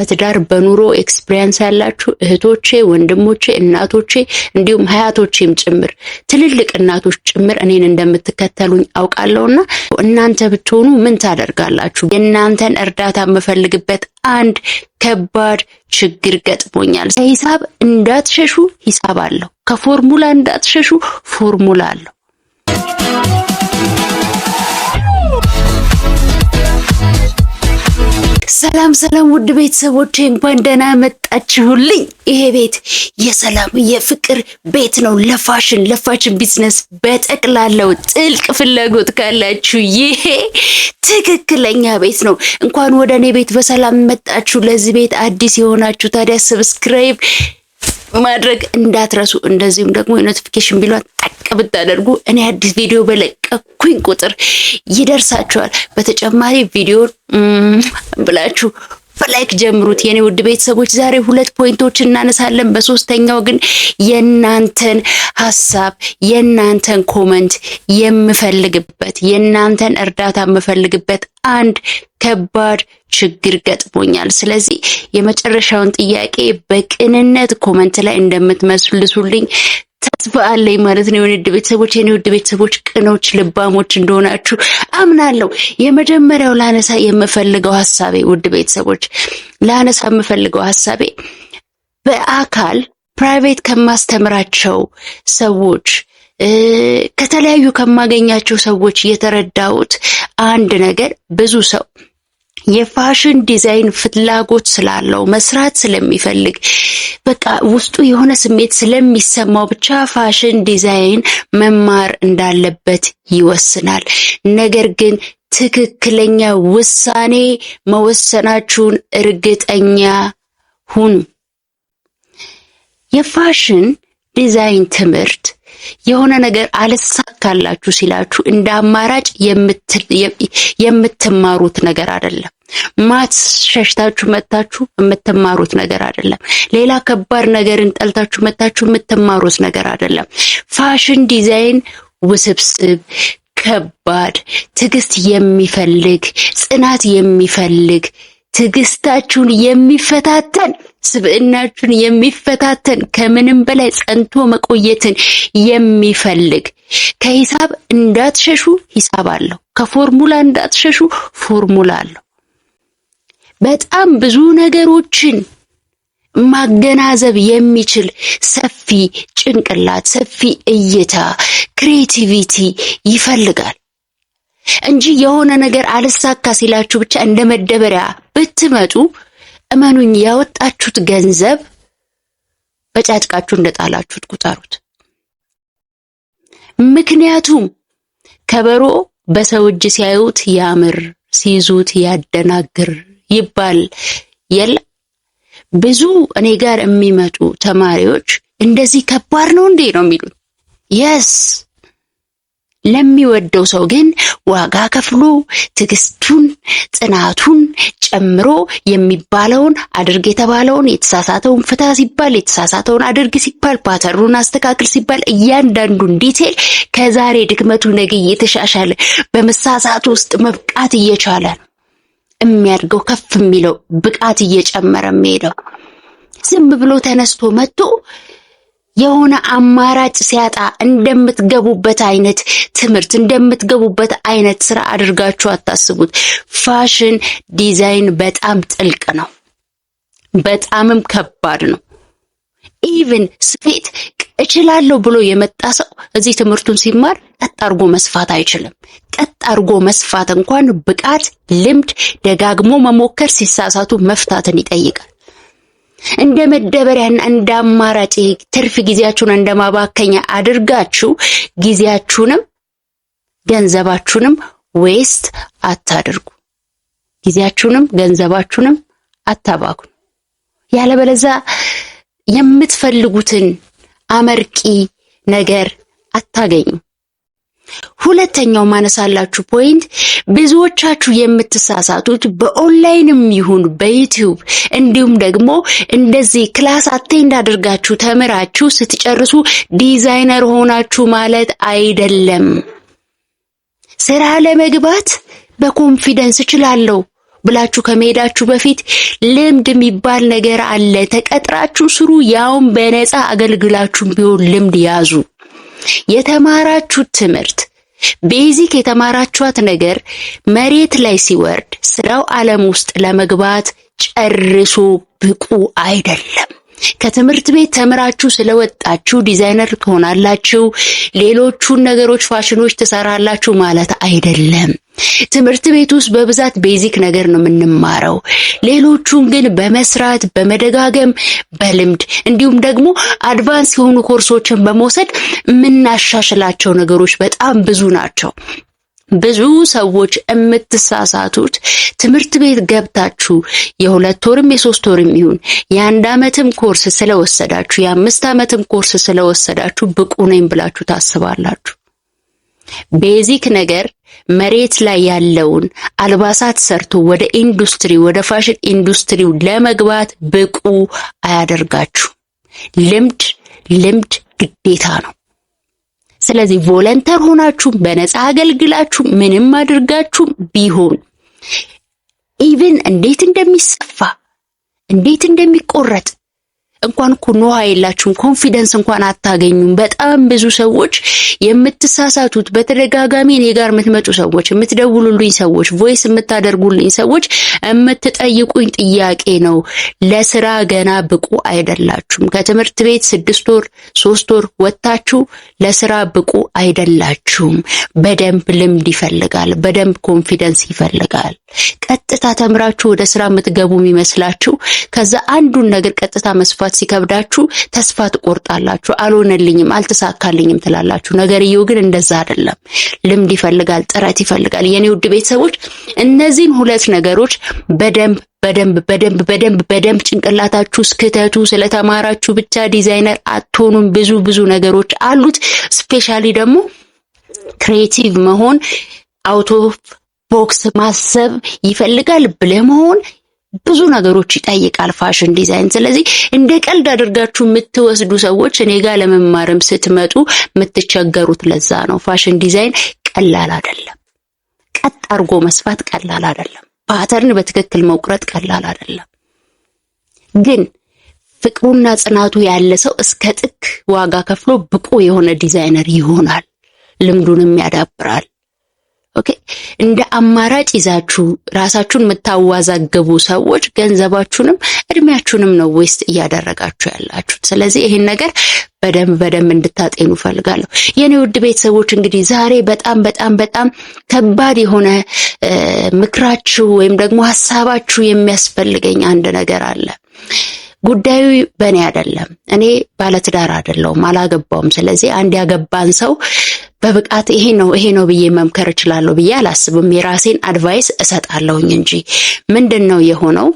በትዳር በኑሮ ኤክስፒሪየንስ ያላችሁ እህቶቼ፣ ወንድሞቼ፣ እናቶቼ እንዲሁም ሀያቶቼም ጭምር ትልልቅ እናቶች ጭምር እኔን እንደምትከተሉኝ አውቃለሁና እናንተ ብትሆኑ ምን ታደርጋላችሁ? የእናንተን እርዳታ የምፈልግበት አንድ ከባድ ችግር ገጥሞኛል። ከሂሳብ እንዳትሸሹ፣ ሂሳብ አለው። ከፎርሙላ እንዳትሸሹ፣ ፎርሙላ አለው። ሰላም ሰላም ውድ ቤተሰቦቼ እንኳን ደህና መጣችሁልኝ። ይሄ ቤት የሰላም የፍቅር ቤት ነው። ለፋሽን ቢዝነስ በጠቅላላው ጥልቅ ፍላጎት ካላችሁ ይሄ ትክክለኛ ቤት ነው። እንኳን ወደ እኔ ቤት በሰላም መጣችሁ። ለዚህ ቤት አዲስ የሆናችሁ ታዲያ ሰብስክራይብ ማድረግ እንዳትረሱ። እንደዚሁም ደግሞ የኖቲፊኬሽን ቢሏን ጠቅ ብታደርጉ እኔ አዲስ ቪዲዮ በለቀኩኝ ቁጥር ይደርሳችኋል። በተጨማሪ ቪዲዮ ብላችሁ በላይክ ጀምሩት የኔ ውድ ቤተሰቦች። ዛሬ 2 ፖይንቶች እናነሳለን። በሶስተኛው ግን የናንተን ሐሳብ የናንተን ኮሜንት የምፈልግበት የናንተን እርዳታ የምፈልግበት አንድ ከባድ ችግር ገጥሞኛል። ስለዚህ የመጨረሻውን ጥያቄ በቅንነት ኮሜንት ላይ እንደምትመልሱልኝ ተስፋ አለኝ ማለት ነው። የኔ ውድ ቤተሰቦች ቅኖች ልባሞች እንደሆናችሁ አምናለሁ። የመጀመሪያው ላነሳ የምፈልገው ሐሳቤ ውድ ቤተሰቦች በአካል ፕራይቬት ከማስተምራቸው ሰዎች ከተለያዩ ከማገኛቸው ሰዎች የተረዳሁት አንድ ነገር ብዙ ሰው የፋሽን ዲዛይን ፍላጎት ስላለው መስራት ስለሚፈልግ በቃ ውስጡ የሆነ ስሜት ስለሚሰማው ብቻ ፋሽን ዲዛይን መማር እንዳለበት ይወስናል። ነገር ግን ትክክለኛ ውሳኔ መወሰናችሁን እርግጠኛ ሁኑ። የፋሽን ዲዛይን ትምህርት የሆነ ነገር አልሳካላችሁ ሲላችሁ እንደ አማራጭ የምትማሩት ነገር አይደለም። ማትስ ሸሽታችሁ መታችሁ የምትማሩት ነገር አይደለም። ሌላ ከባድ ነገርን ጠልታችሁ መታችሁ የምትማሩት ነገር አይደለም። ፋሽን ዲዛይን ውስብስብ፣ ከባድ፣ ትዕግስት የሚፈልግ፣ ጽናት የሚፈልግ፣ ትዕግስታችሁን የሚፈታተን፣ ስብዕናችሁን የሚፈታተን፣ ከምንም በላይ ጸንቶ መቆየትን የሚፈልግ። ከሂሳብ እንዳትሸሹ፣ ሂሳብ አለው። ከፎርሙላ እንዳትሸሹ፣ ፎርሙላ አለው። በጣም ብዙ ነገሮችን ማገናዘብ የሚችል ሰፊ ጭንቅላት፣ ሰፊ እይታ፣ ክሬቲቪቲ ይፈልጋል እንጂ የሆነ ነገር አልሳካ ሲላችሁ ብቻ እንደ መደበሪያ ብትመጡ እመኑኝ ያወጣችሁት ገንዘብ በጫጭቃችሁ እንደጣላችሁት ቁጠሩት። ምክንያቱም ከበሮ በሰው እጅ ሲያዩት ያምር፣ ሲይዙት ያደናግር ይባል የለ። ብዙ እኔ ጋር የሚመጡ ተማሪዎች እንደዚህ ከባድ ነው እንዴ ነው የሚሉት። የስ ለሚወደው ሰው ግን ዋጋ ከፍሎ ትዕግስቱን ጽናቱን ጨምሮ የሚባለውን አድርግ የተባለውን የተሳሳተውን ፍታ ሲባል የተሳሳተውን አድርግ ሲባል ፓተርኑን አስተካክል ሲባል እያንዳንዱን ዲቴል ከዛሬ ድክመቱ ነገ እየተሻሻለ በመሳሳት ውስጥ መብቃት እየቻለ ነው የሚያድገው። ከፍ የሚለው ብቃት እየጨመረ የሚሄደው ዝም ብሎ ተነስቶ መጥቶ የሆነ አማራጭ ሲያጣ እንደምትገቡበት አይነት ትምህርት እንደምትገቡበት አይነት ስራ አድርጋችሁ አታስቡት። ፋሽን ዲዛይን በጣም ጥልቅ ነው፣ በጣምም ከባድ ነው። ኢቭን ስፌት እችላለሁ ብሎ የመጣ ሰው እዚህ ትምህርቱን ሲማር ቀጥ አርጎ መስፋት አይችልም። ቀጥ አርጎ መስፋት እንኳን ብቃት፣ ልምድ፣ ደጋግሞ መሞከር፣ ሲሳሳቱ መፍታትን ይጠይቃል። እንደ መደበሪያና እንደ አማራጭ ትርፍ ጊዜያችሁን እንደማባከኛ አድርጋችሁ ጊዜያችሁንም ገንዘባችሁንም ዌስት አታድርጉ። ጊዜያችሁንም ገንዘባችሁንም አታባክኑ። ያለበለዚያ የምትፈልጉትን አመርቂ ነገር አታገኙ። ሁለተኛው ማነሳላችሁ ፖይንት ብዙዎቻችሁ የምትሳሳቱት በኦንላይንም ይሁን በዩቲዩብ እንዲሁም ደግሞ እንደዚህ ክላስ አቴንድ አድርጋችሁ ተምራችሁ ስትጨርሱ ዲዛይነር ሆናችሁ ማለት አይደለም። ስራ ለመግባት በኮንፊደንስ እችላለሁ ብላችሁ ከመሄዳችሁ በፊት ልምድ የሚባል ነገር አለ። ተቀጥራችሁ ስሩ፣ ያውም በነፃ አገልግላችሁ ቢሆን ልምድ ያዙ። የተማራችሁት ትምህርት ቤዚክ የተማራችኋት ነገር መሬት ላይ ሲወርድ ስራው ዓለም ውስጥ ለመግባት ጨርሶ ብቁ አይደለም። ከትምህርት ቤት ተምራችሁ ስለወጣችሁ ዲዛይነር ትሆናላችሁ፣ ሌሎቹን ነገሮች ፋሽኖች ትሰራላችሁ ማለት አይደለም። ትምህርት ቤት ውስጥ በብዛት ቤዚክ ነገር ነው የምንማረው። ሌሎቹን ግን በመስራት በመደጋገም በልምድ እንዲሁም ደግሞ አድቫንስ የሆኑ ኮርሶችን በመውሰድ የምናሻሽላቸው ነገሮች በጣም ብዙ ናቸው። ብዙ ሰዎች የምትሳሳቱት ትምህርት ቤት ገብታችሁ የ2 ወርም የ3 ወርም ይሁን የ1 ዓመትም ኮርስ ስለወሰዳችሁ የ5 ዓመትም ኮርስ ስለወሰዳችሁ ብቁ ነኝ ብላችሁ ታስባላችሁ። ቤዚክ ነገር መሬት ላይ ያለውን አልባሳት ሰርቶ ወደ ኢንዱስትሪ ወደ ፋሽን ኢንዱስትሪው ለመግባት ብቁ አያደርጋችሁ። ልምድ ግዴታ ነው። ስለዚህ ቮለንተር ሆናችሁ በነፃ አገልግላችሁ ምንም አድርጋችሁ ቢሆን ኢቭን እንዴት እንደሚሰፋ እንዴት እንደሚቆረጥ እንኳን ኖሃ የላችሁም፣ ኮንፊደንስ እንኳን አታገኙም። በጣም ብዙ ሰዎች የምትሳሳቱት በተደጋጋሚ እኔ ጋር የምትመጡ ሰዎች፣ የምትደውሉልኝ ሰዎች፣ ቮይስ የምታደርጉልኝ ሰዎች የምትጠይቁኝ ጥያቄ ነው። ለስራ ገና ብቁ አይደላችሁም። ከትምህርት ቤት 6 ወር 3 ወር ወጣችሁ ለስራ ብቁ አይደላችሁም። በደንብ ልምድ ይፈልጋል፣ በደንብ ኮንፊደንስ ይፈልጋል። ቀጥታ ተምራችሁ ወደ ስራ የምትገቡ የሚመስላችሁ ከዛ አንዱን ነገር ቀጥታ መስፋት ሲከብዳችሁ ተስፋ ትቆርጣላችሁ። አልሆነልኝም፣ አልተሳካልኝም ትላላችሁ። ነገርየው ግን እንደዛ አይደለም። ልምድ ይፈልጋል፣ ጥረት ይፈልጋል። የኔ ውድ ቤተሰቦች እነዚህን 2 ነገሮች በደንብ ጭንቅላታችሁ እስክተቱ። ስለተማራችሁ ብቻ ዲዛይነር አትሆኑም። ብዙ ነገሮች አሉት። ስፔሻሊ ደግሞ ክሬቲቭ መሆን፣ አውት ኦፍ ቦክስ ማሰብ ይፈልጋል። ብለህ መሆን ብዙ ነገሮች ይጠይቃል ፋሽን ዲዛይን። ስለዚህ እንደ ቀልድ አድርጋችሁ የምትወስዱ ሰዎች እኔ ጋር ለመማርም ስትመጡ የምትቸገሩት ለዛ ነው። ፋሽን ዲዛይን ቀላል አይደለም። ቀጥ አድርጎ መስፋት ቀላል አይደለም። ፓተርን በትክክል መቁረጥ ቀላል አይደለም። ግን ፍቅሩና ጽናቱ ያለ ሰው እስከ ጥግ ዋጋ ከፍሎ ብቁ የሆነ ዲዛይነር ይሆናል። ልምዱንም ያዳብራል። ኦኬ፣ እንደ አማራጭ ይዛችሁ ራሳችሁን የምታዋዛገቡ ሰዎች ገንዘባችሁንም እድሜያችሁንም ነው ዌስት እያደረጋችሁ ያላችሁት። ስለዚህ ይሄን ነገር በደንብ እንድታጤኑ ፈልጋለሁ። የኔ ውድ ቤተሰቦች እንግዲህ ዛሬ በጣም ከባድ የሆነ ምክራችሁ ወይም ደግሞ ሐሳባችሁ የሚያስፈልገኝ አንድ ነገር አለ። ጉዳዩ በእኔ አይደለም። እኔ ባለትዳር አይደለሁም፣ አላገባውም። ስለዚህ አንድ ያገባን ሰው በብቃት ይሄ ነው ብዬ መምከር እችላለሁ ብዬ አላስብም። የራሴን አድቫይስ እሰጣለሁኝ እንጂ ምንድነው የሆነው?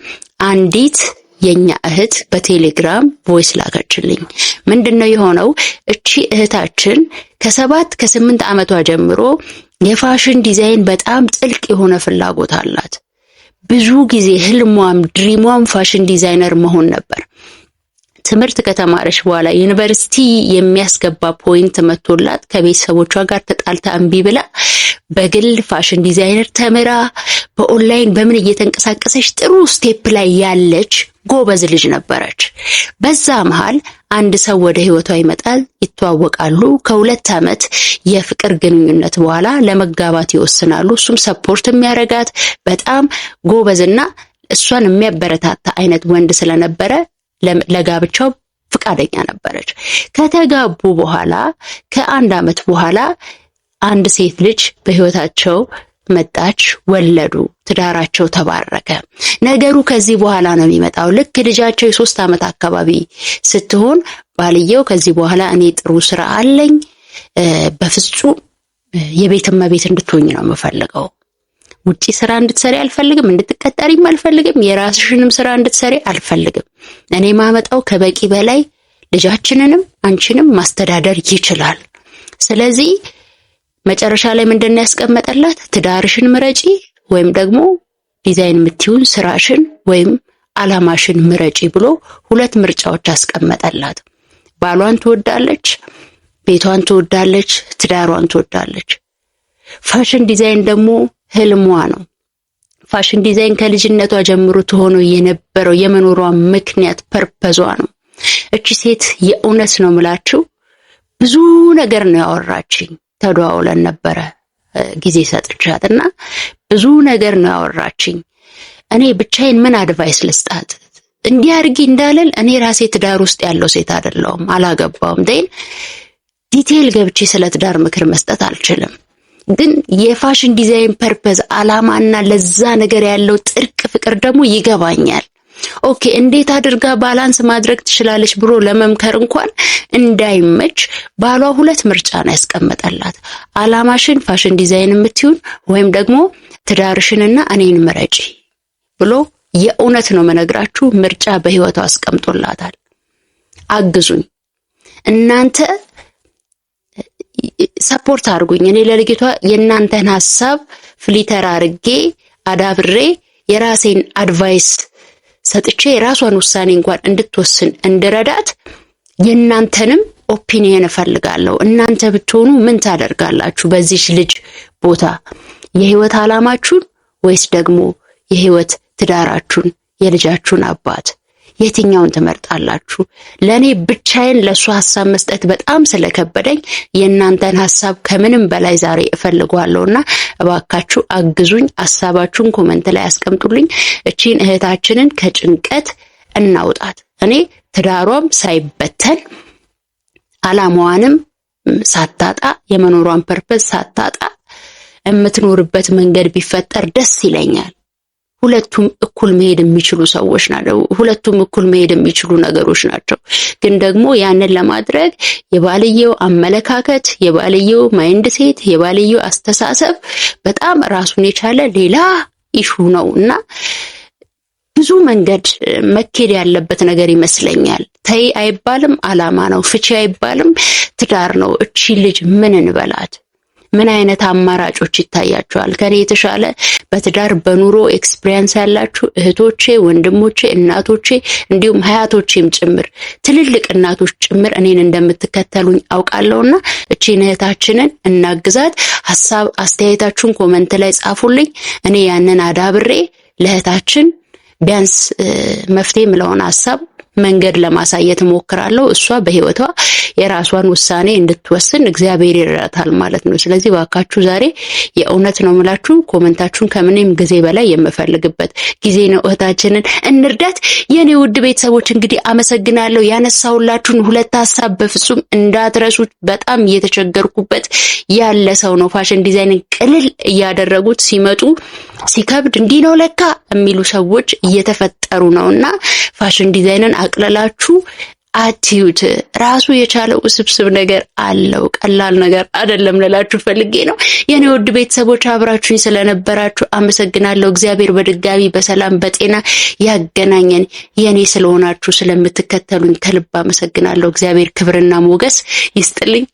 አንዲት የኛ እህት በቴሌግራም ቮይስ ላከችልኝ። ምንድነው የሆነው? እቺ እህታችን ከ8 ዓመቷ ጀምሮ የፋሽን ዲዛይን በጣም ጥልቅ የሆነ ፍላጎት አላት። ብዙ ጊዜ ህልሟም ድሪሟም ፋሽን ዲዛይነር መሆን ነበር። ትምህርት ከተማረች በኋላ ዩኒቨርሲቲ የሚያስገባ ፖይንት መጥቶላት ከቤተሰቦቿ ጋር ተጣልታ እምቢ ብላ በግል ፋሽን ዲዛይነር ተምራ በኦንላይን በምን እየተንቀሳቀሰች ጥሩ ስቴፕ ላይ ያለች ጎበዝ ልጅ ነበረች። በዛ መሃል አንድ ሰው ወደ ህይወቷ ይመጣል፣ ይተዋወቃሉ። ከ2 ዓመት የፍቅር ግንኙነት በኋላ ለመጋባት ይወስናሉ። እሱም ሰፖርት የሚያረጋት በጣም ጎበዝና እሷን የሚያበረታታ አይነት ወንድ ስለነበረ ለጋብቻው ፍቃደኛ ነበረች። ከተጋቡ በኋላ ከ1 ዓመት በኋላ አንድ ሴት ልጅ በህይወታቸው መጣች፣ ወለዱ፣ ትዳራቸው ተባረከ። ነገሩ ከዚህ በኋላ ነው የሚመጣው። ልክ ልጃቸው የ3 ዓመት አካባቢ ስትሆን ባልየው ከዚህ በኋላ እኔ ጥሩ ስራ አለኝ፣ በፍጹም የቤት እመቤት እንድትሆኝ ነው የምፈልገው፣ ውጪ ስራ እንድትሰሪ አልፈልግም፣ እንድትቀጠሪም አልፈልግም፣ የራስሽንም ስራ እንድትሰሪ አልፈልግም። እኔ ማመጣው ከበቂ በላይ ልጃችንንም አንቺንም ማስተዳደር ይችላል። ስለዚህ መጨረሻ ላይ ምንድነው ያስቀመጠላት? ትዳርሽን ምረጪ ወይም ደግሞ ዲዛይን የምትይውን ስራሽን ወይም አላማሽን ምረጪ ብሎ 2 ምርጫዎች አስቀመጠላት። ባሏን ትወዳለች፣ ቤቷን ትወዳለች፣ ትዳሯን ትወዳለች። ፋሽን ዲዛይን ደግሞ ህልሟ ነው። ፋሽን ዲዛይን ከልጅነቷ ጀምሮ ተሆኖ የነበረው የመኖሯ ምክንያት ፐርፐዟ ነው። እቺ ሴት የእውነት ነው ምላችሁ ብዙ ነገር ነው ያወራችኝ። ተደዋውለን ነበረ ጊዜ ሰጥቻትና ብዙ ነገር ነው ያወራችኝ። እኔ ብቻዬን ምን አድቫይስ ልስጣት እንዲያርጊ እንዳለል እኔ ራሴ ትዳር ውስጥ ያለው ሴት አይደለሁም፣ አላገባውም። ዲቴል ገብቼ ስለ ትዳር ምክር መስጠት አልችልም። ግን የፋሽን ዲዛይን ፐርፐዝ አላማና ለዛ ነገር ያለው ጥልቅ ፍቅር ደግሞ ይገባኛል። ኦኬ እንዴት አድርጋ ባላንስ ማድረግ ትችላለች ብሎ ለመምከር እንኳን እንዳይመች ባሏ ሁለት ምርጫ ነው ያስቀመጠላት። አላማሽን ፋሽን ዲዛይን የምትዩን ወይም ደግሞ ትዳርሽንና እኔን ምረጪ ብሎ የእውነት ነው መነግራችሁ ምርጫ በህይወቷ አስቀምጦላታል። አግዙኝ እናንተ ሰፖርት አድርጉኝ። እኔ ለልጅቷ የእናንተን ሐሳብ ፍሊተር አድርጌ አዳብሬ የራሴን አድቫይስ ሰጥቼ የራሷን ውሳኔ እንኳን እንድትወስን እንድረዳት የእናንተንም ኦፒኒየን እፈልጋለሁ። እናንተ ብትሆኑ ምን ታደርጋላችሁ በዚህ ልጅ ቦታ? የህይወት አላማችሁን ወይስ ደግሞ የህይወት ትዳራችሁን፣ የልጃችሁን አባት የትኛውን ትመርጣላችሁ? ለኔ ብቻዬን ለሱ ሐሳብ መስጠት በጣም ስለከበደኝ የእናንተን ሐሳብ ከምንም በላይ ዛሬ እፈልጋለሁና እባካችሁ አግዙኝ። ሐሳባችሁን ኮሜንት ላይ አስቀምጡልኝ። እቺን እህታችንን ከጭንቀት እናውጣት። እኔ ትዳሯም ሳይበተን አላማዋንም ሳታጣ የመኖሯን ፐርፐዝ ሳታጣ የምትኖርበት መንገድ ቢፈጠር ደስ ይለኛል። ሁለቱም እኩል መሄድ የሚችሉ ሰዎች ናቸው። ሁለቱም እኩል መሄድ የሚችሉ ነገሮች ናቸው። ግን ደግሞ ያንን ለማድረግ የባልየው አመለካከት፣ የባልየው ማይንድ ሴት፣ የባልየው አስተሳሰብ በጣም ራሱን የቻለ ሌላ ኢሹ ነውና ብዙ መንገድ መኬድ ያለበት ነገር ይመስለኛል። ተይ አይባልም፣ አላማ ነው። ፍቺ አይባልም፣ ትዳር ነው። እቺ ልጅ ምን እንበላት? ምን አይነት አማራጮች ይታያቸዋል? ከኔ የተሻለ በትዳር በኑሮ ኤክስፒሪየንስ ያላችሁ እህቶቼ፣ ወንድሞቼ፣ እናቶቼ እንዲሁም ሀያቶቼም ጭምር ትልልቅ እናቶች ጭምር እኔን እንደምትከተሉኝ አውቃለሁና እቺን እህታችንን እናግዛት። ሐሳብ አስተያየታችሁን ኮሜንት ላይ ጻፉልኝ። እኔ ያንን አዳብሬ ለእህታችን ቢያንስ መፍትሄ ምለውን ሐሳብ መንገድ ለማሳየት ሞክራለሁ። እሷ በህይወቷ የራሷን ውሳኔ እንድትወስን እግዚአብሔር ይረዳታል ማለት ነው። ስለዚህ ባካችሁ ዛሬ የእውነት ነው ምላችሁ ኮሜንታችሁን ከምንም ጊዜ በላይ የምፈልግበት ጊዜ ነው። እህታችንን እንርዳት። የኔ ውድ ቤተሰቦች እንግዲህ አመሰግናለሁ። ያነሳውላችሁን ሁለት ሐሳብ በፍጹም እንዳትረሱት። በጣም እየተቸገርኩበት ያለ ሰው ነው። ፋሽን ዲዛይንን ቅልል እያደረጉት ሲመጡ ሲከብድ እንዲህ ነው ለካ የሚሉ ሰዎች እየተፈጠሩ ነውና ፋሽን ዲዛይንን አቅለላችሁ አትዩት። ራሱ የቻለው ውስብስብ ነገር አለው፣ ቀላል ነገር አይደለም ልላችሁ ፈልጌ ነው። የኔ ውድ ቤተሰቦች አብራችሁኝ ስለነበራችሁ አመሰግናለሁ። እግዚአብሔር በድጋሚ በሰላም በጤና ያገናኘን። የኔ ስለሆናችሁ ስለምትከተሉኝ ከልብ አመሰግናለሁ። እግዚአብሔር ክብርና ሞገስ ይስጥልኝ።